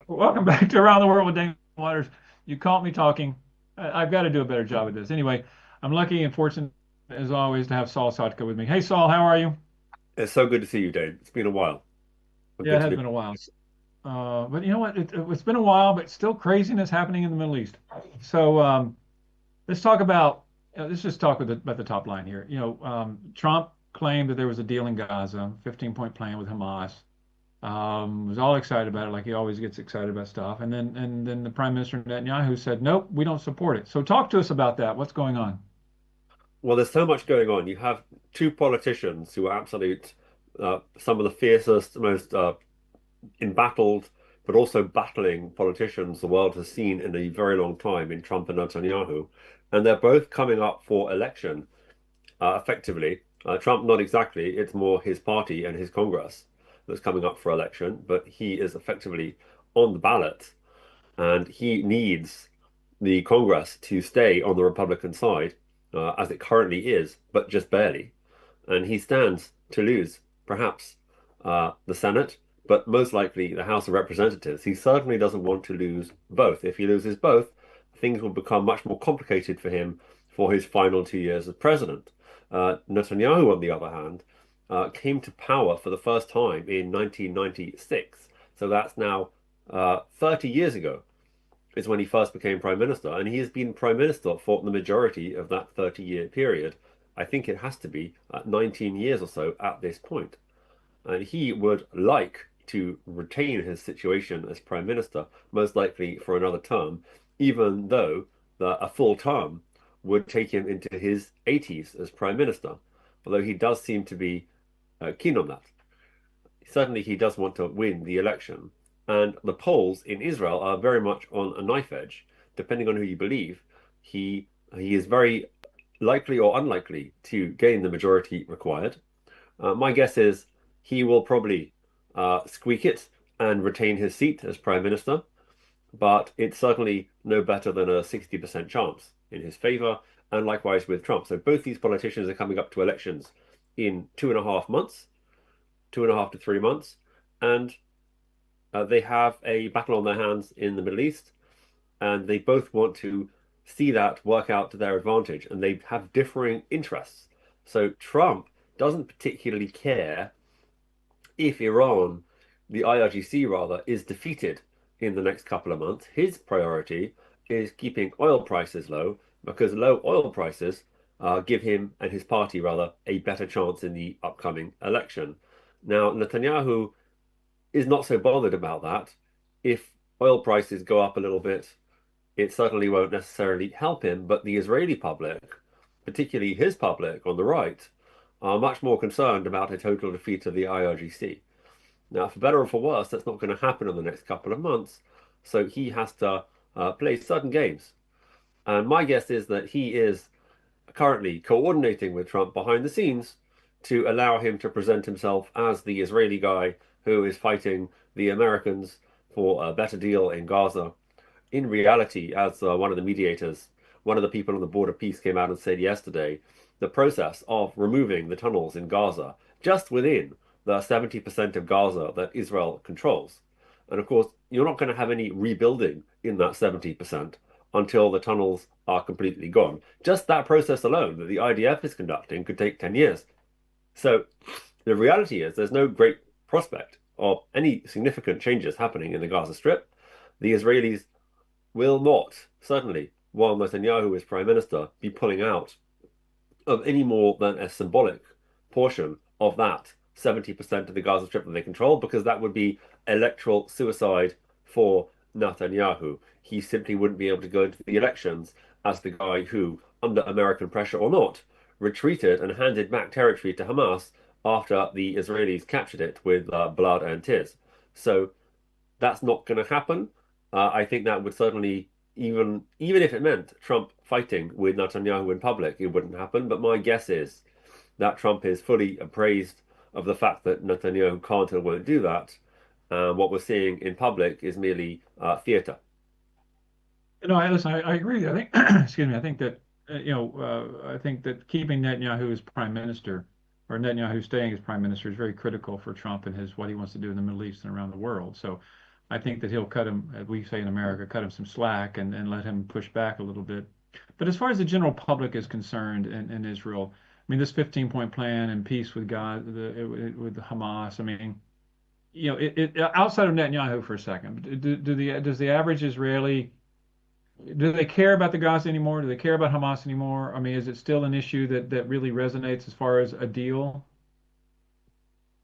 Welcome back to Around the World with Dane Waters. You caught me talking. I've got to do a better job at this. Anyway, I'm lucky and fortunate, as always, to have Saul Sadka with me. Hey, Saul, how are you? It's so good to see you, Dane. It's been a while, but Yeah, good it to has be. been a while. But you know what? It's been a while, but still craziness happening in the Middle East. So let's talk about, let's just talk about the top line here. Trump claimed that there was a deal in Gaza, 15-point plan with Hamas. Was all excited about it, like he always gets excited about stuff. And then the Prime Minister Netanyahu said, "Nope, we don't support it." So talk to us about that. What's going on? Well, there's so much going on. You have two politicians who are some of the fiercest, most embattled, but also battling politicians the world has seen in a very long time in Trump and Netanyahu. And they're both coming up for election, effectively. Trump, not exactly, it's more his party and his Congress that's coming up for election, but he is effectively on the ballot. And he needs the Congress to stay on the Republican side, as it currently is, but just barely. And he stands to lose, perhaps, the Senate, but most likely the House of Representatives. He certainly doesn't want to lose both. If he loses both, things will become much more complicated for him for his final 2 years as president. Netanyahu, on the other hand, came to power for the first time in 1996. So that's now 30 years ago is when he first became prime minister, and he has been prime minister for the majority of that 30-year period. I think it has to be 19 years or so at this point. And he would like to retain his situation as prime minister, most likely for another term, even though a full term would take him into his 80s as prime minister, although he does seem to be keen on that. Certainly he does want to win the election. And the polls in Israel are very much on a knife edge. Depending on who you believe, he is very likely or unlikely to gain the majority required. My guess is he will probably squeak it and retain his seat as prime minister, but it's certainly no better than a 60% chance in his favor, and likewise with Trump. So both these politicians are coming up to elections in 2.5 months, 2.5 to 3 months, and they have a battle on their hands in the Middle East, and they both want to see that work out to their advantage, and they have differing interests. So Trump doesn't particularly care if Iran, the IRGC rather, is defeated in the next couple of months. His priority is keeping oil prices low because low oil prices give him and his party rather a better chance in the upcoming election. Now, Netanyahu is not so bothered about that. If oil prices go up a little bit, it certainly won't necessarily help him, but the Israeli public, particularly his public on the right, are much more concerned about a total defeat of the IRGC. Now, for better or for worse, that's not going to happen in the next couple of months, so he has to play certain games. And my guess is that he is currently coordinating with Trump behind the scenes to allow him to present himself as the Israeli guy who is fighting the Americans for a better deal in Gaza. In reality, as one of the mediators, one of the people on the Board of Peace came out and said yesterday, the process of removing the tunnels in Gaza, just within the 70% of Gaza that Israel controls. And of course, you're not going to have any rebuilding in that 70% until the tunnels are completely gone. Just that process alone that the IDF is conducting could take 10 years. So the reality is there's no great prospect of any significant changes happening in the Gaza Strip. The Israelis will not, certainly, while Netanyahu is prime minister, be pulling out of any more than a symbolic portion of that 70% of the Gaza Strip that they control, because that would be electoral suicide for Netanyahu. He simply wouldn't be able to go into the elections as the guy who, under American pressure or not, retreated and handed back territory to Hamas after the Israelis captured it with blood and tears. So that's not going to happen. I think that would certainly, even if it meant Trump fighting with Netanyahu in public, it wouldn't happen. But my guess is that Trump is fully appraised of the fact that Netanyahu can't or won't do that. What we're seeing in public is merely theater. Listen, I agree. I think, excuse me, I think that, I think that keeping Netanyahu as prime minister, or Netanyahu staying as prime minister, is very critical for Trump and his what he wants to do in the Middle East and around the world. So, I think that he'll cut him, as we say in America, cut him some slack and let him push back a little bit. But as far as the general public is concerned in Israel, I mean, this 15-point plan and peace with God, with Hamas, I mean, outside of Netanyahu for a second, does the average Israeli, do they care about the Gaza anymore? Do they care about Hamas anymore? I mean, is it still an issue that really resonates as far as a deal?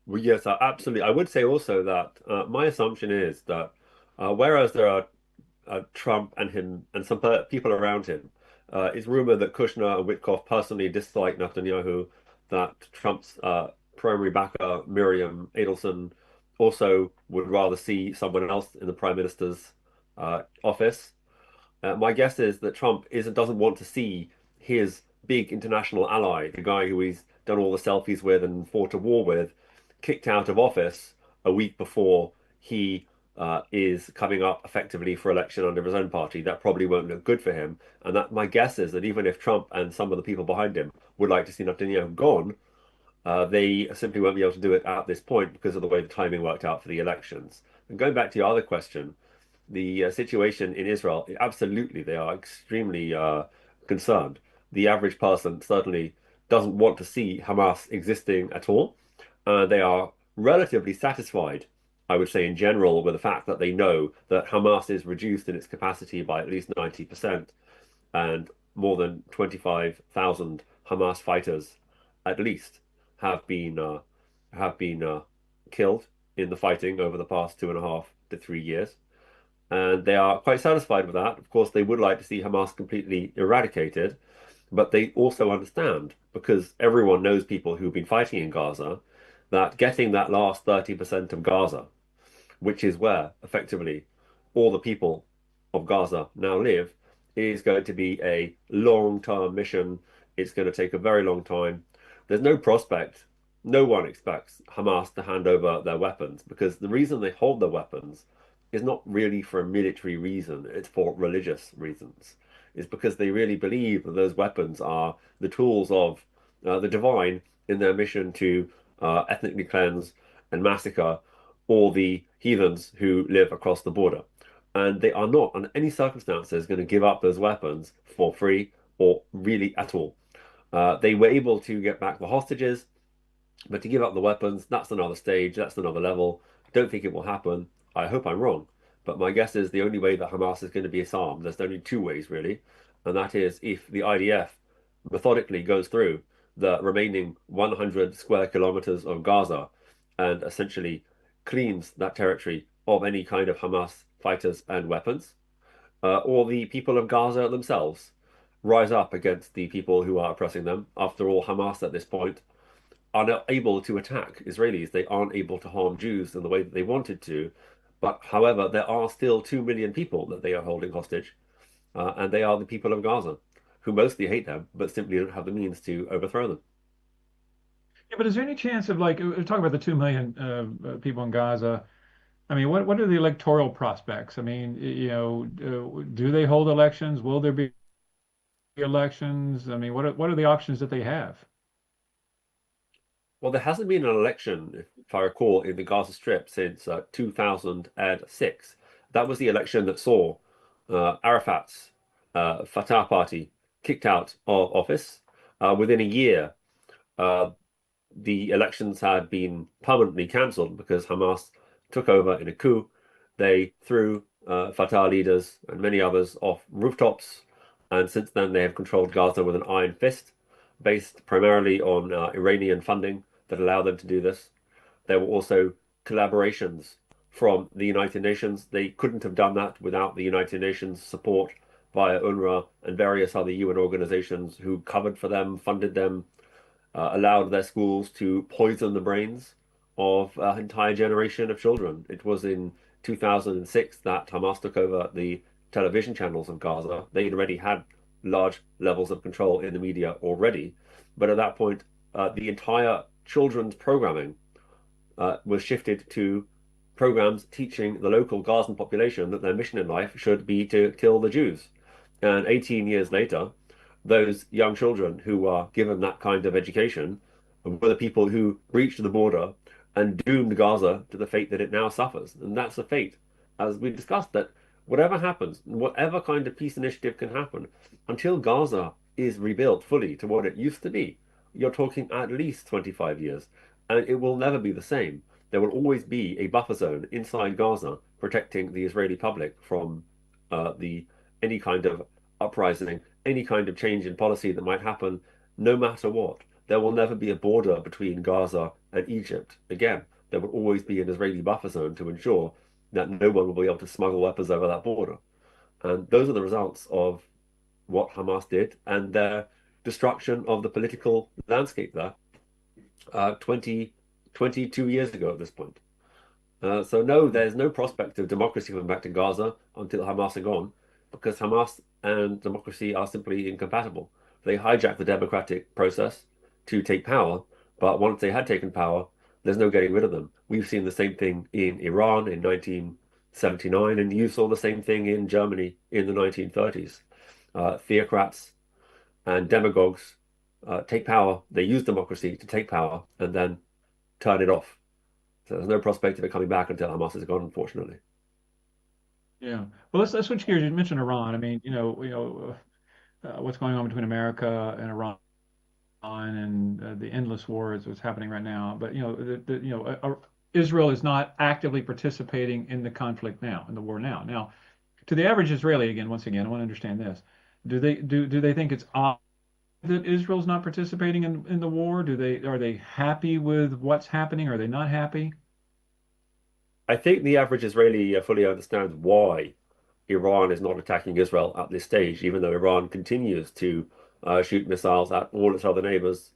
Well, yes, absolutely. I would say also that my assumption is that whereas there are Trump and him and some people around him, it's rumored that Kushner and Witkoff personally dislike Netanyahu, that Trump's primary backer, Miriam Adelson, also would rather see someone else in the prime minister's office. My guess is that Trump doesn't want to see his big international ally, the guy who he's done all the selfies with and fought a war with, kicked out of office a week before he is coming up effectively for election under his own party. That probably won't look good for him. And that my guess is that even if Trump and some of the people behind him would like to see Netanyahu gone, they simply won't be able to do it at this point because of the way the timing worked out for the elections. And going back to your other question, the situation in Israel, absolutely, they are extremely concerned. The average person certainly doesn't want to see Hamas existing at all. They are relatively satisfied, I would say, in general, with the fact that they know that Hamas is reduced in its capacity by at least 90%, and more than 25,000 Hamas fighters, at least, have been killed in the fighting over the past 2.5 to 3 years. And they are quite satisfied with that. Of course, they would like to see Hamas completely eradicated, but they also understand, because everyone knows people who've been fighting in Gaza, that getting that last 30% of Gaza, which is where effectively all the people of Gaza now live, is going to be a long-term mission. It's going to take a very long time. There's no prospect, no one expects Hamas to hand over their weapons, because the reason they hold their weapons is not really for a military reason, it's for religious reasons. It's because they really believe that those weapons are the tools of the divine in their mission to ethnically cleanse and massacre all the heathens who live across the border. And they are not, under any circumstances, going to give up those weapons for free or really at all. They were able to get back the hostages, but to give up the weapons, that's another stage, that's another level. Don't think it will happen. I hope I'm wrong. But my guess is the only way that Hamas is going to be disarmed, there's only two ways really. And that is if the IDF methodically goes through the remaining 100 square kilometers of Gaza and essentially cleans that territory of any kind of Hamas fighters and weapons, or the people of Gaza themselves rise up against the people who are oppressing them. After all, Hamas at this point are not able to attack Israelis. They aren't able to harm Jews in the way that they wanted to. But however, there are still 2 million people that they are holding hostage, and they are the people of Gaza, who mostly hate them, but simply don't have the means to overthrow them. Yeah, but is there any chance of like we're talking about the 2 million people in Gaza? I mean, what are the electoral prospects? I mean, do they hold elections? Will there be elections? I mean, what are the options that they have? Well, there hasn't been an election, if I recall, in the Gaza Strip since 2006. That was the election that saw Arafat's Fatah party kicked out of office. Within a year, uh, the elections had been permanently cancelled because Hamas took over in a coup. They threw Fatah leaders and many others off rooftops, and since then they have controlled Gaza with an iron fist, based primarily on Iranian funding that allowed them to do this. There were also collaborations from the United Nations. They couldn't have done that without the United Nations support via UNRWA and various other UN organizations who covered for them, funded them, allowed their schools to poison the brains of an entire generation of children. It was in 2006 that Hamas took over the television channels of Gaza. They'd already had large levels of control in the media already, but at that point, the entire children's programming was shifted to programs teaching the local Gazan population that their mission in life should be to kill the Jews. And 18 years later, those young children who are given that kind of education were the people who breached the border and doomed Gaza to the fate that it now suffers. And that's the fate as we discussed, that whatever happens, whatever kind of peace initiative can happen, until Gaza is rebuilt fully to what it used to be, you're talking at least 25 years, and it will never be the same. There will always be a buffer zone inside Gaza protecting the Israeli public from the any kind of uprising, any kind of change in policy that might happen, no matter what. There will never be a border between Gaza and Egypt again. There will always be an Israeli buffer zone to ensure that no one will be able to smuggle weapons over that border. And those are the results of what Hamas did and their destruction of the political landscape there 22 years ago at this point. So no, there's no prospect of democracy coming back to Gaza until Hamas are gone, because Hamas and democracy are simply incompatible. They hijacked the democratic process to take power, but once they had taken power, there's no getting rid of them. We've seen the same thing in Iran in 1979, and you saw the same thing in Germany in the 1930s. Theocrats and demagogues take power, they use democracy to take power and then turn it off. So there's no prospect of it coming back until Hamas is gone, unfortunately. Yeah. Well, let's switch gears. You mentioned Iran. I mean, what's going on between America and Iran and the endless war is what's happening right now. But Israel is not actively participating in the conflict now, in the war now. Now, to the average Israeli, again, once again, I want to understand this. Do they think it's odd that Israel's not participating in the war? Are they happy with what's happening? Are they not happy? I think the average Israeli fully understands why Iran is not attacking Israel at this stage, even though Iran continues to shoot missiles at all its other neighbors.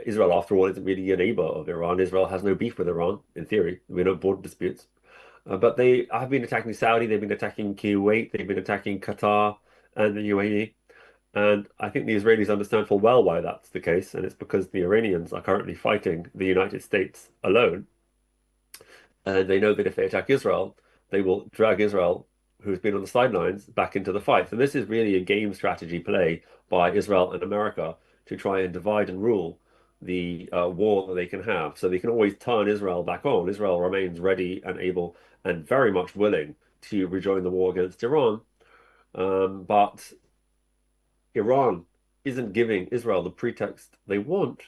Israel, after all, isn't really a neighbor of Iran. Israel has no beef with Iran, in theory. We have no border disputes. But they have been attacking Saudi, they've been attacking Kuwait, they've been attacking Qatar and the UAE. And I think the Israelis understand full well why that's the case. And it's because the Iranians are currently fighting the United States alone. And they know that if they attack Israel, they will drag Israel, who's been on the sidelines, back into the fight. And this is really a game strategy play by Israel and America to try and divide and rule the war that they can have. So they can always turn Israel back on. Israel remains ready and able and very much willing to rejoin the war against Iran. But Iran isn't giving Israel the pretext they want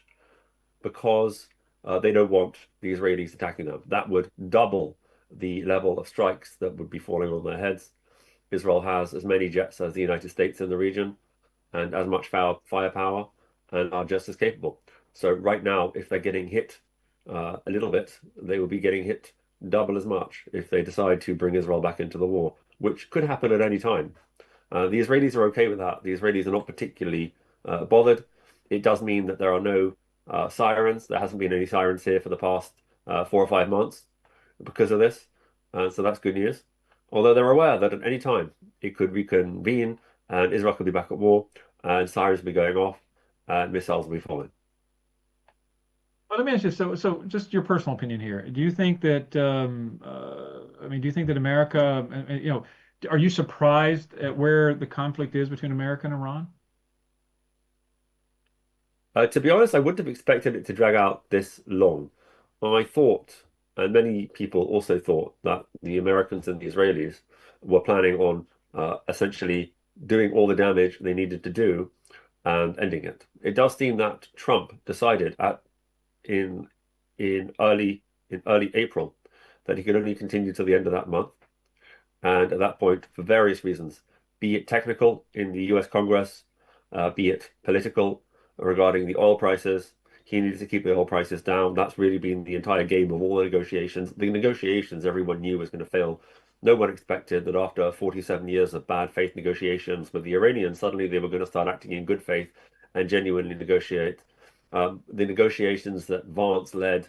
because they don't want the Israelis attacking them. That would double the level of strikes that would be falling on their heads. Israel has as many jets as the United States in the region and as much firepower and are just as capable. So right now, if they're getting hit a little bit, they will be getting hit double as much if they decide to bring Israel back into the war, which could happen at any time. The Israelis are okay with that. The Israelis are not particularly bothered. It does mean that there are no sirens. There hasn't been any sirens here for the past 4 or 5 months because of this. So that's good news. Although they're aware that at any time it could reconvene and Israel could be back at war and sirens will be going off and missiles will be falling. Well, let me ask you, so just your personal opinion here. Do you think that, I mean, do you think that America, are you surprised at where the conflict is between America and Iran? To be honest, I wouldn't have expected it to drag out this long. I thought, and many people also thought, that the Americans and the Israelis were planning on essentially doing all the damage they needed to do and ending it. It does seem that Trump decided in early April that he could only continue till the end of that month. And at that point, for various reasons, be it technical in the US Congress, be it political regarding the oil prices, he needed to keep the oil prices down. That's really been the entire game of all the negotiations. The negotiations everyone knew was going to fail. No one expected that after 47 years of bad faith negotiations with the Iranians, suddenly they were going to start acting in good faith and genuinely negotiate. The negotiations that Vance led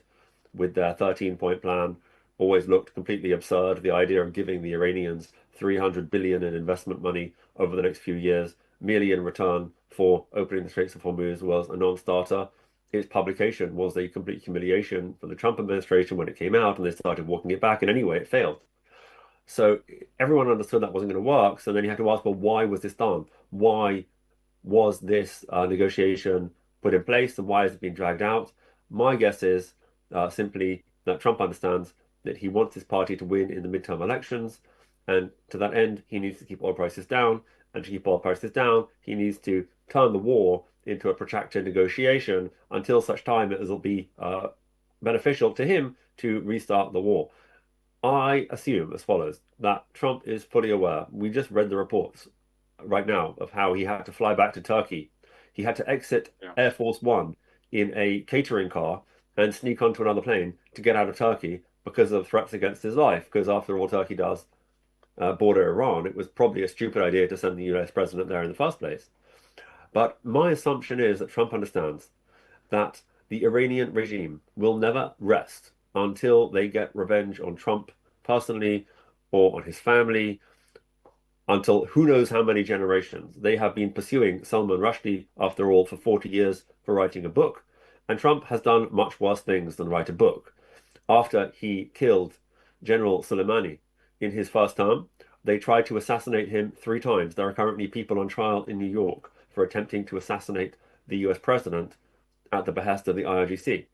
with their 13-point plan always looked completely absurd. The idea of giving the Iranians 300 billion in investment money over the next few years, merely in return for opening the Straits of Hormuz, was a non-starter. Its publication was a complete humiliation for the Trump administration when it came out, and they started walking it back. And anyway, it failed. So everyone understood that wasn't going to work. So then you have to ask, well, why was this done? Why was this negotiation put in place, and why has it been dragged out? My guess is simply that Trump understands that he wants his party to win in the midterm elections. And to that end, he needs to keep oil prices down. And to keep oil prices down, he needs to turn the war into a protracted negotiation until such time as it'll be beneficial to him to restart the war. I assume as follows that Trump is fully aware. We just read the reports right now of how he had to fly back to Turkey. He had to exit Yeah. Air Force One in a catering car and sneak onto another plane to get out of Turkey because of threats against his life. Because after all, Turkey does border Iran. It was probably a stupid idea to send the US president there in the first place. But my assumption is that Trump understands that the Iranian regime will never rest until they get revenge on Trump personally or on his family, until who knows how many generations. They have been pursuing Salman Rushdie, after all, for 40 years for writing a book. And Trump has done much worse things than write a book. After he killed General Soleimani in his first term, they tried to assassinate him 3 times. There are currently people on trial in New York for attempting to assassinate the US president at the behest of the IRGC.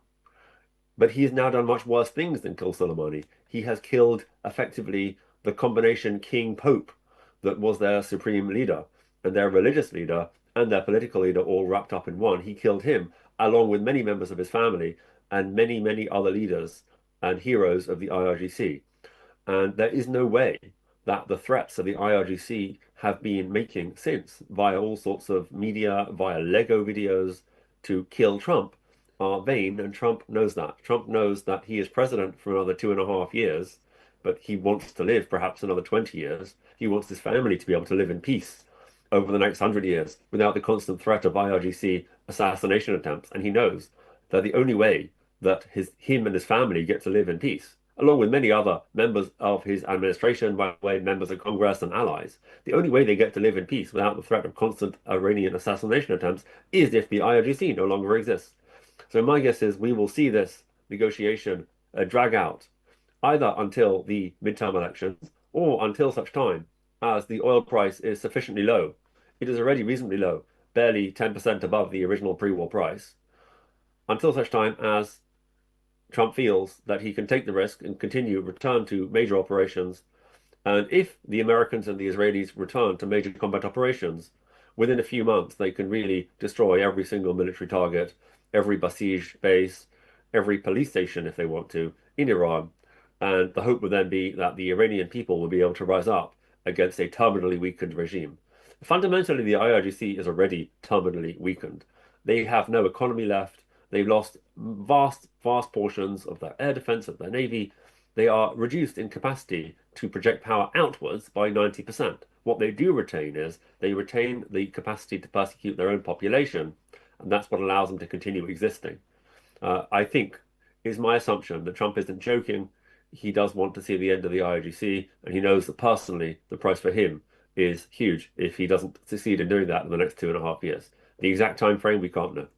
But he has now done much worse things than kill Soleimani. He has killed effectively the combination king pope that was their supreme leader and their religious leader and their political leader all wrapped up in one. He killed him along with many members of his family and many, many other leaders and heroes of the IRGC. And there is no way that the threats of the IRGC have been making since via all sorts of media, via Lego videos to kill Trump are vain, and Trump knows that. Trump knows that he is president for another 2.5 years, but he wants to live perhaps another 20 years. He wants his family to be able to live in peace over the next 100 years without the constant threat of IRGC assassination attempts. And he knows that the only way that him and his family get to live in peace, along with many other members of his administration, by the way, members of Congress and allies, the only way they get to live in peace without the threat of constant Iranian assassination attempts is if the IRGC no longer exists. So my guess is we will see this negotiation drag out either until the midterm elections or until such time as the oil price is sufficiently low. It is already reasonably low, barely 10% above the original pre-war price, until such time as Trump feels that he can take the risk and continue return to major operations. And if the Americans and the Israelis return to major combat operations, within a few months, they can really destroy every single military target, every Basij base, every police station if they want to in Iran. And the hope would then be that the Iranian people will be able to rise up against a terminally weakened regime. Fundamentally, the IRGC is already terminally weakened. They have no economy left. They've lost vast, vast portions of their air defense, of their navy. They are reduced in capacity to project power outwards by 90%. What they do retain is they retain the capacity to persecute their own population, and that's what allows them to continue existing. I think is my assumption that Trump isn't joking. He does want to see the end of the IRGC, and he knows that personally the price for him is huge if he doesn't succeed in doing that in the next 2.5 years. The exact time frame we can't know.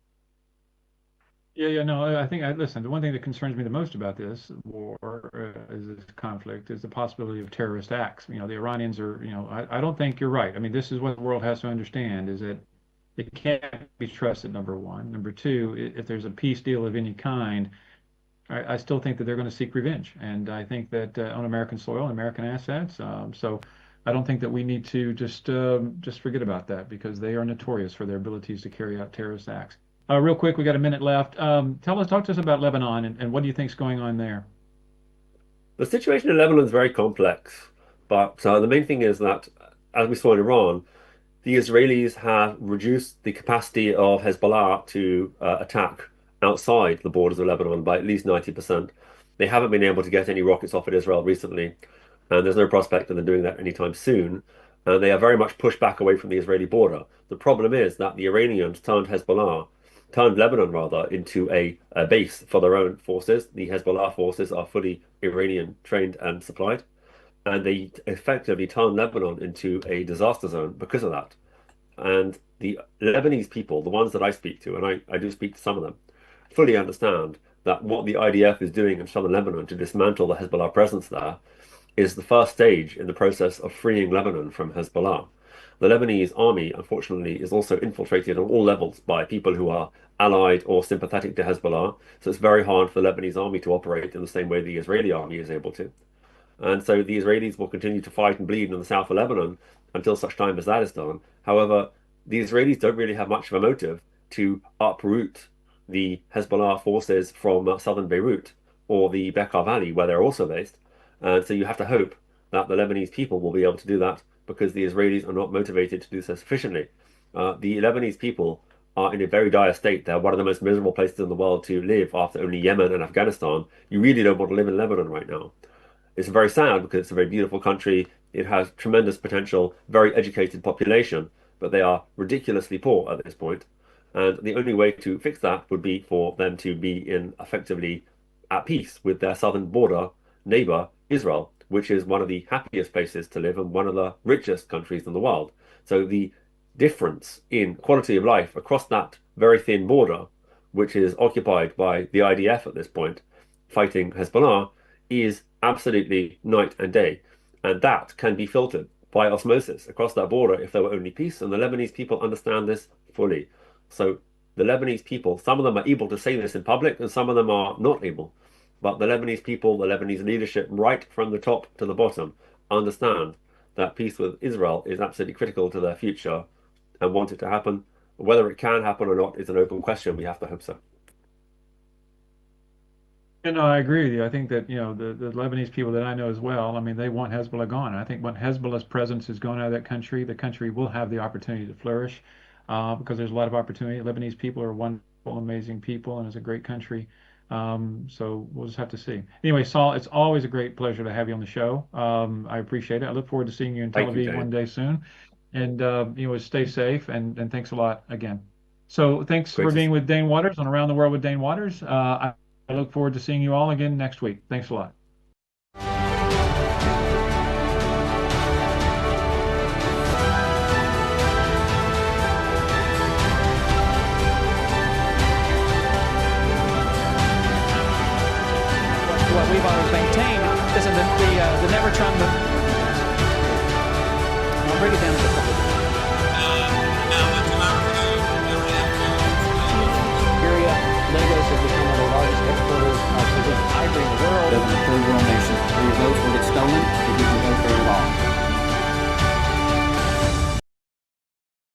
Yeah, yeah, no, I think listen, the one thing that concerns me the most about this war, is this conflict, is the possibility of terrorist acts. The Iranians are, I don't think you're right. I mean, this is what the world has to understand is that it can't be trusted, number one. Number two, if there's a peace deal of any kind, I still think that they're going to seek revenge. And I think that on American soil and American assets. So I don't think that we need to just forget about that because they are notorious for their abilities to carry out terrorist acts. Real quick, we got a minute left. Talk to us about Lebanon and what do you think's going on there? The situation in Lebanon is very complex, but the main thing is that, as we saw in Iran, the Israelis have reduced the capacity of Hezbollah to attack outside the borders of Lebanon by at least 90%. They haven't been able to get any rockets off at Israel recently, and there's no prospect of them doing that anytime soon. And they are very much pushed back away from the Israeli border. The problem is that the Iranians turned Lebanon rather, into a base for their own forces. The Hezbollah forces are fully Iranian trained and supplied, and they effectively turned Lebanon into a disaster zone because of that. And the Lebanese people, the ones that I speak to, and I do speak to some of them, fully understand that what the IDF is doing in southern Lebanon to dismantle the Hezbollah presence there is the first stage in the process of freeing Lebanon from Hezbollah. The Lebanese army, unfortunately, is also infiltrated on all levels by people who are allied or sympathetic to Hezbollah. So it's very hard for the Lebanese army to operate in the same way the Israeli army is able to. And so the Israelis will continue to fight and bleed in the south of Lebanon until such time as that is done. However, the Israelis don't really have much of a motive to uproot the Hezbollah forces from southern Beirut or the Bekaa Valley, where they're also based. And so you have to hope that the Lebanese people will be able to do that because the Israelis are not motivated to do so sufficiently. The Lebanese people are in a very dire state. They're one of the most miserable places in the world to live after only Yemen and Afghanistan. You really don't want to live in Lebanon right now. It's very sad because it's a very beautiful country. It has tremendous potential, very educated population, but they are ridiculously poor at this point. And the only way to fix that would be for them to be in effectively at peace with their southern border neighbor, Israel, which is one of the happiest places to live and one of the richest countries in the world. So the difference in quality of life across that very thin border, which is occupied by the IDF at this point, fighting Hezbollah, is absolutely night and day. And that can be filtered by osmosis across that border if there were only peace. And the Lebanese people understand this fully. So the Lebanese people, some of them are able to say this in public and some of them are not able. But the Lebanese people, the Lebanese leadership, right from the top to the bottom, understand that peace with Israel is absolutely critical to their future and want it to happen. Whether it can happen or not is an open question. We have to hope so. No, I agree with you. I think that, the Lebanese people that I know as well, I mean, they want Hezbollah gone. And I think when Hezbollah's presence is gone out of that country, the country will have the opportunity to flourish because there's a lot of opportunity. Lebanese people are wonderful, amazing people, and it's a great country. So we'll just have to see. Anyway, Saul, it's always a great pleasure to have you on the show. I appreciate it. I look forward to seeing you in Tel Thank you, Aviv one Dane. day soon. And, stay safe and thanks a lot again. So thanks Great for to being with Dane Waters on Around the World with Dane Waters. I look forward to seeing you all again next week. Thanks a lot. What we've always maintained is the never Trump. I'll break it down to a couple of